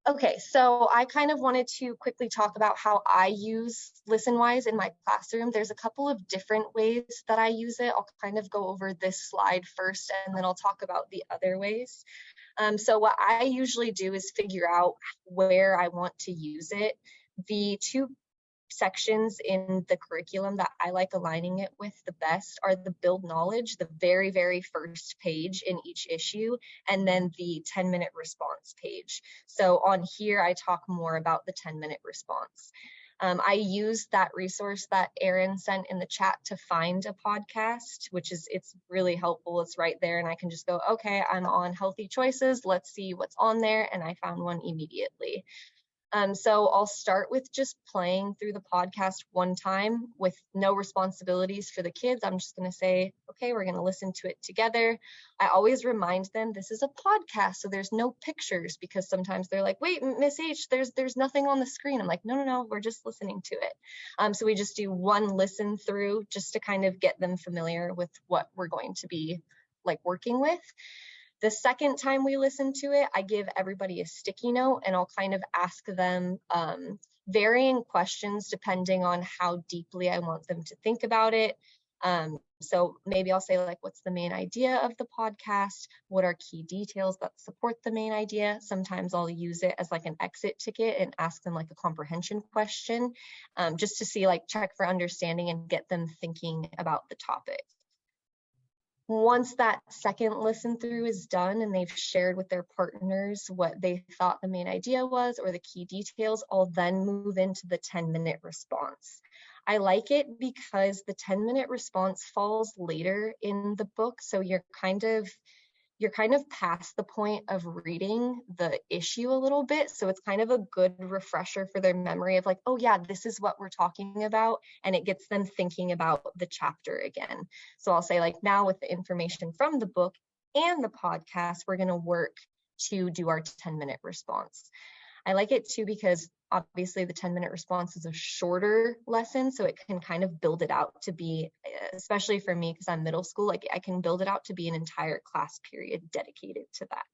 Okay, so I kind of wanted to quickly talk about how I use Listenwise in my classroom. There's a couple of different ways that I use it. I'll kind of go over this slide first, and then I'll talk about the other ways. So what I usually do is figure out where I want to use it. The two sections in the curriculum that I like aligning it with the best are the build knowledge, the very, very first page in each issue, and then the 10-minute response page. So on here, I talk more about the 10-minute response. I use that resource that Erin sent in the chat to find a podcast, it's really helpful. It's right there, and I can just go, okay, I'm on healthy choices. Let's see what's on there, and I found one immediately. So I'll start with just playing through the podcast one time with no responsibilities for the kids. I'm just going to say, okay, we're going to listen to it together. I always remind them this is a podcast, so there's no pictures, because sometimes they're like, wait, Miss H, there's nothing on the screen. I'm like, no, we're just listening to it. So we just do one listen through just to kind of get them familiar with what we're going to be like working with. The second time we listen to it, I give everybody a sticky note, and I'll kind of ask them varying questions depending on how deeply I want them to think about it. So maybe I'll say, like, what's the main idea of the podcast? What are key details that support the main idea? Sometimes I'll use it as like an exit ticket and ask them like a comprehension question, just to see, like, check for understanding and get them thinking about the topic. Once that second listen through is done and they've shared with their partners what they thought the main idea was or the key details, I'll then move into the 10-minute response. I like it because the 10-minute response falls later in the book, so you're kind of past the point of reading the issue a little bit. So it's kind of a good refresher for their memory of like, oh yeah, this is what we're talking about. And it gets them thinking about the chapter again. So I'll say, like, now with the information from the book and the podcast, we're going to work to do our 10-minute response. I like it too because obviously the 10-minute response is a shorter lesson, so it can kind of build it out to be, especially for me because I'm middle school, like I can build it out to be an entire class period dedicated to that.